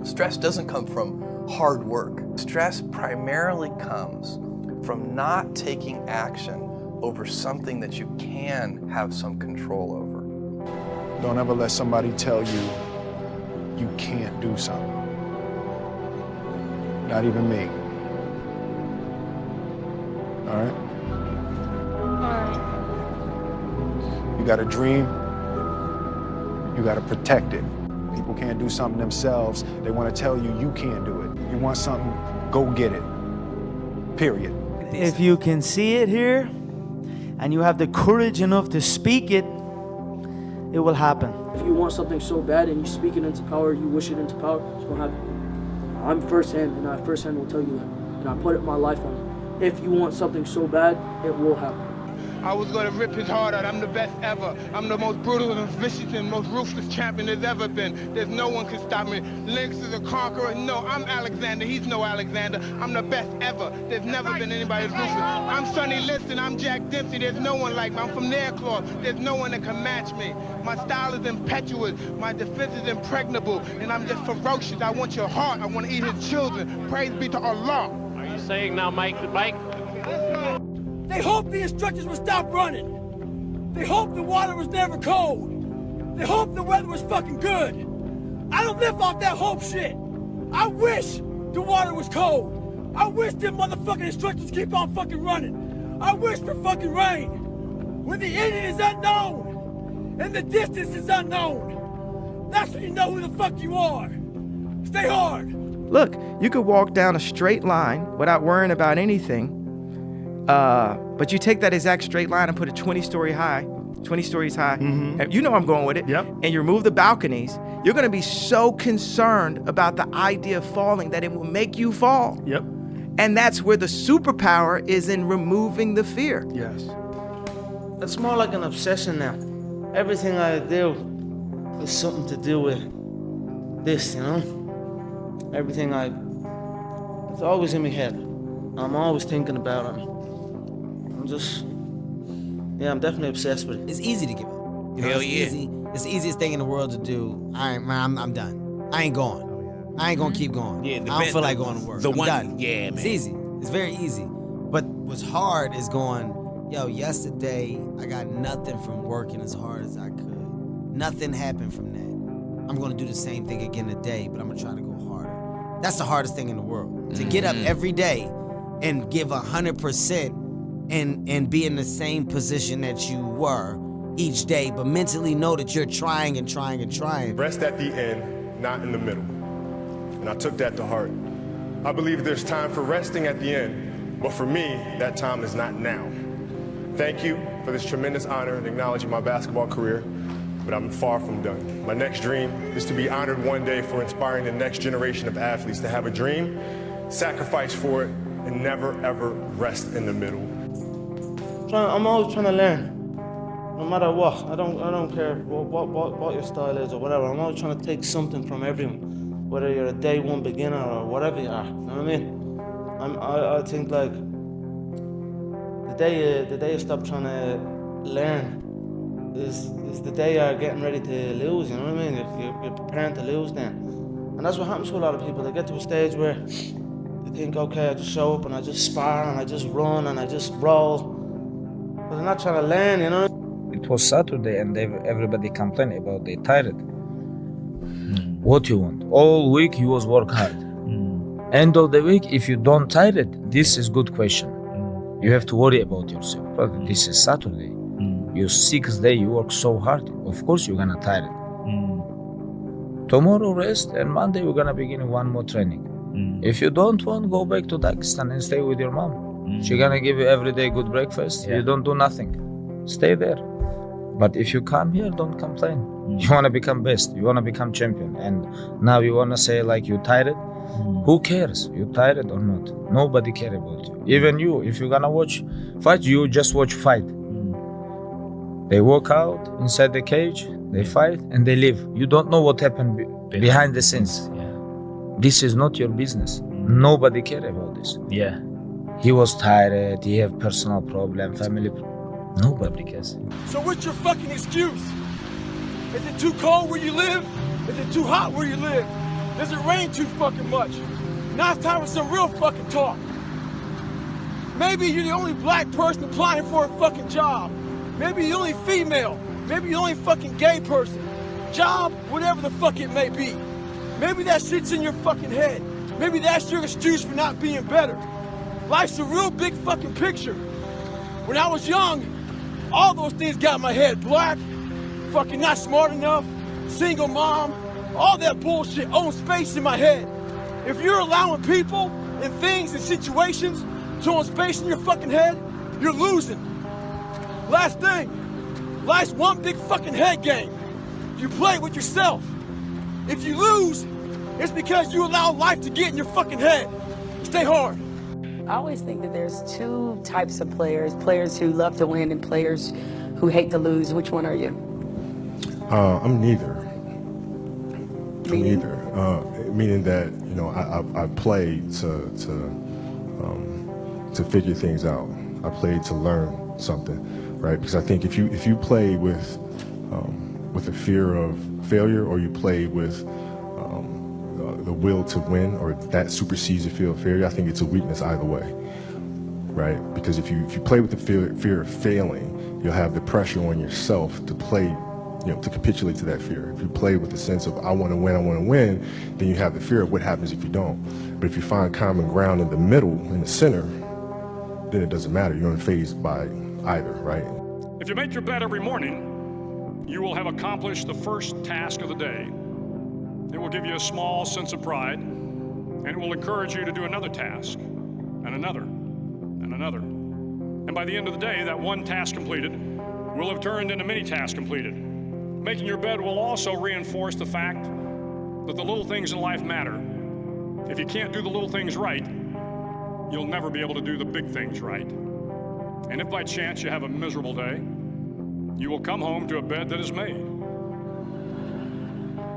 Stress doesn't come from hard work. Stress primarily comes from not taking action over something that you can have some control over. Don't ever let somebody tell you you can't do something. Not even me. All right? You got a dream, you got to protect it. People can't do something themselves. They want to tell you you can't do it. You want something, go get it. Period. If you can see it here, and you have the courage enough to speak it, it will happen. If you want something so bad and you speak it into power, you wish it into power, it's gonna happen. I'm firsthand, and I firsthand will tell you that. And I put my life on it. If you want something so bad, it will happen. I was gonna rip his heart out. I'm the best ever. I'm the most brutal and vicious and most ruthless champion there's ever been. There's no one can stop me. Lynx is a conqueror. No, I'm Alexander. He's no Alexander. I'm the best ever. There's never been anybody as ruthless. I'm Sonny Liston. I'm Jack Dempsey. There's no one like me. I'm from Nairclaw. There's no one that can match me. My style is impetuous. My defense is impregnable. And I'm just ferocious. I want your heart. I want to eat his children. Praise be to Allah. Are you saying now, Mike? They hoped the instructors would stop running. They hoped the water was never cold. They hoped the weather was fucking good. I don't live off that hope shit. I wish the water was cold. I wish them motherfucking instructors keep on fucking running. I wish for fucking rain. When the ending is unknown and the distance is unknown, that's when you know who the fuck you are. Stay hard. Look, you could walk down a straight line without worrying about anything. But you take that exact straight line and put it 20 stories high, and you know I'm going with it, and you remove the balconies, you're gonna be so concerned about the idea of falling that it will make you fall. And that's where the superpower is, in removing the fear. Yes. It's more like an obsession now. Everything I do is something to do with this, you know? It's always in my head. I'm always thinking about it. I'm definitely obsessed with it. It's easy to give up. You know, it's the easiest thing in the world to do. I'm done. I ain't going. I ain't gonna keep going. I don't feel like going to work. I'm done. Yeah, man. It's easy. It's very easy. But what's hard is going, yesterday I got nothing from working as hard as I could. Nothing happened from that. I'm gonna do the same thing again today, but I'm gonna try to go harder. That's the hardest thing in the world. To get up every day and give 100%. And be in the same position that you were each day, but mentally know that you're trying and trying and trying. Rest at the end, not in the middle. And I took that to heart. I believe there's time for resting at the end, but for me, that time is not now. Thank you for this tremendous honor in acknowledging my basketball career, but I'm far from done. My next dream is to be honored one day for inspiring the next generation of athletes to have a dream, sacrifice for it, and never, ever rest in the middle. I'm always trying to learn, no matter what. I don't care what your style is or whatever. I'm always trying to take something from everyone, whether you're a day one beginner or whatever you are. You know what I mean? I think like the day you stop trying to learn is the day you're getting ready to lose. You know what I mean? You're preparing to lose then, and that's what happens to a lot of people. They get to a stage where they think, okay, I just show up and I just spar and I just run and I just roll. But they're not trying to learn, you know? It was Saturday and everybody complained about they tired. What you want? All week you was work hard. End of the week, if you don't tired, this is good question. You have to worry about yourself. But this is Saturday. Your 6th day you work so hard. Of course you're gonna tired. Tomorrow rest and Monday we're gonna begin one more training. If you don't want, go back to Dagestan and stay with your mom. She's gonna give you every day good breakfast. You don't do nothing. Stay there. But if you come here, don't complain. You wanna become best. You wanna become champion. And now you wanna say like you tired? Who cares? You tired or not? Nobody care about you. Even you, if you're gonna watch fight, you just watch fight. They walk out inside the cage, they fight, and they leave. You don't know what happened behind the scenes. This is not your business. Nobody care about this. He was tired, he have personal problem, family nobody cares. So what's your fucking excuse? Is it too cold where you live? Is it too hot where you live? Does it rain too fucking much? Now it's time for some real fucking talk. Maybe you're the only black person applying for a fucking job. Maybe you're the only female. Maybe you're the only fucking gay person. Job, whatever the fuck it may be. Maybe that shit's in your fucking head. Maybe that's your excuse for not being better. Life's a real big fucking picture. When I was young, all those things got in my head. Black, fucking not smart enough, single mom, all that bullshit owns space in my head. If you're allowing people and things and situations to own space in your fucking head, you're losing. Last thing, life's one big fucking head game. You play with yourself. If you lose, it's because you allow life to get in your fucking head. Stay hard. I always think that there's two types of players, players who love to win and players who hate to lose. Which one are you? I'm neither. Meaning? Meaning that, you know, I play to figure things out. I play to learn something, right? Because I think if you play with a fear of failure, or you play with the will to win, or that supersedes your fear of failure, I think it's a weakness either way, right? Because if you play with the fear of failing, you'll have the pressure on yourself to play, you know, to capitulate to that fear. If you play with the sense of I want to win, then you have the fear of what happens if you don't. But if you find common ground in the middle, in the center, then it doesn't matter. You're unfazed by either, right? If you make your bed every morning, you will have accomplished the first task of the day. It will give you a small sense of pride, and it will encourage you to do another task, and another, and another. And by the end of the day, that one task completed will have turned into many tasks completed. Making your bed will also reinforce the fact that the little things in life matter. If you can't do the little things right, you'll never be able to do the big things right. And if by chance you have a miserable day, you will come home to a bed that is made,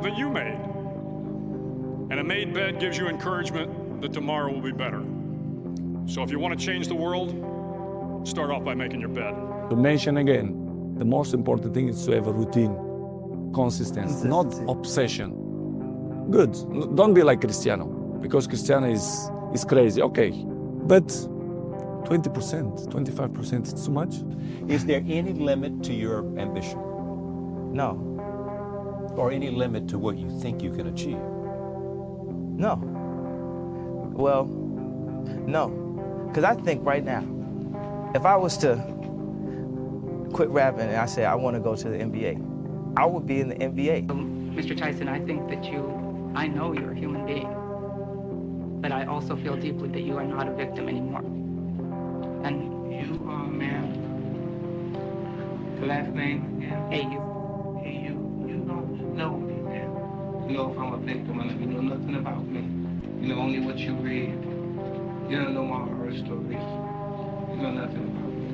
that you made. And a made bed gives you encouragement that tomorrow will be better. So if you want to change the world, start off by making your bed. To mention again, the most important thing is to have a routine, consistency, not obsession. Good, don't be like Cristiano, because Cristiano is crazy, okay. But 20%, 25%, it's too much. Is there any limit to your ambition? No. Or any limit to what you think you can achieve? No. Well, no. Because I think right now, if I was to quit rapping and I say I want to go to the NBA, I would be in the NBA. Mr. Tyson, I think that I know you're a human being, but I also feel deeply that you are not a victim anymore. And you are, ma'am. The last name? Yeah. A.U. A.U. You don't know me, ma'am. You know if I'm a victim, and you know nothing about me. You know only what you read. You don't know my horror stories. You know nothing about me.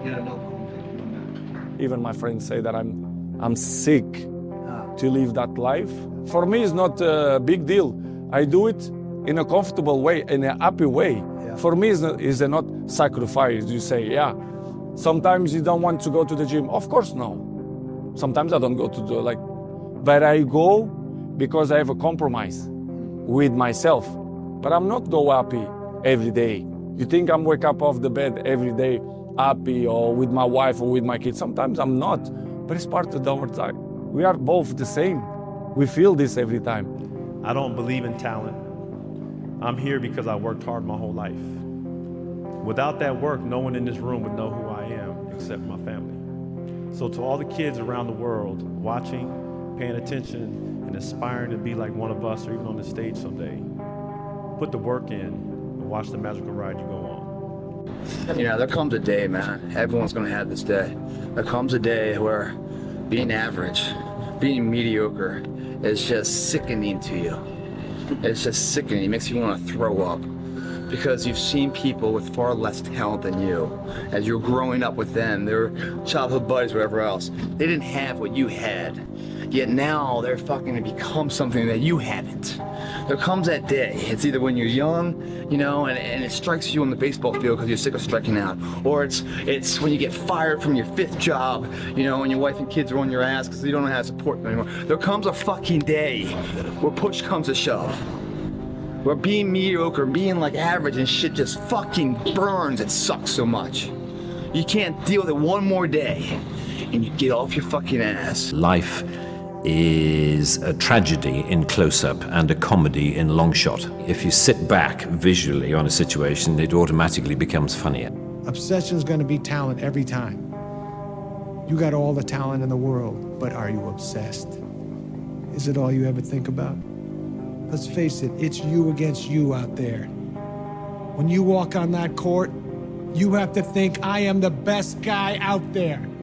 You don't know if I'm a victim or not. Even my friends say that I'm sick to live that life. For me, it's not a big deal. I do it in a comfortable way, in a happy way. Yeah. For me, it's not sacrifice. You say, yeah. Sometimes you don't want to go to the gym. Of course, no. Sometimes I don't go to but I go because I have a compromise with myself. But I'm not go happy every day. You think I'm wake up off the bed every day happy, or with my wife or with my kids? Sometimes I'm not, but it's part of our time. We are both the same. We feel this every time. I don't believe in talent. I'm here because I worked hard my whole life. Without that work, no one in this room would know who I am except my family. So to all the kids around the world watching, paying attention, and aspiring to be like one of us or even on the stage someday, put the work in and watch the magical ride you go on. You know, there comes a day, man, everyone's gonna have this day. There comes a day where being average, being mediocre is just sickening to you. It's just sickening, it makes you want to throw up. Because you've seen people with far less talent than you. As you're growing up with them, their childhood buddies, whatever else, they didn't have what you had. Yet now they're fucking to become something that you haven't. There comes that day. It's either when you're young, you know, and it strikes you on the baseball field because you're sick of striking out, or it's when you get fired from your 5th job, you know, and your wife and kids are on your ass because you don't know how to support them anymore. There comes a fucking day where push comes to shove. Where being mediocre, being like average and shit just fucking burns. It sucks so much. You can't deal with it one more day, and you get off your fucking ass. Life is a tragedy in close-up and a comedy in long shot. If you sit back visually on a situation, it automatically becomes funnier. Obsession's gonna be talent every time. You got all the talent in the world, but are you obsessed? Is it all you ever think about? Let's face it, it's you against you out there. When you walk on that court, you have to think, I am the best guy out there.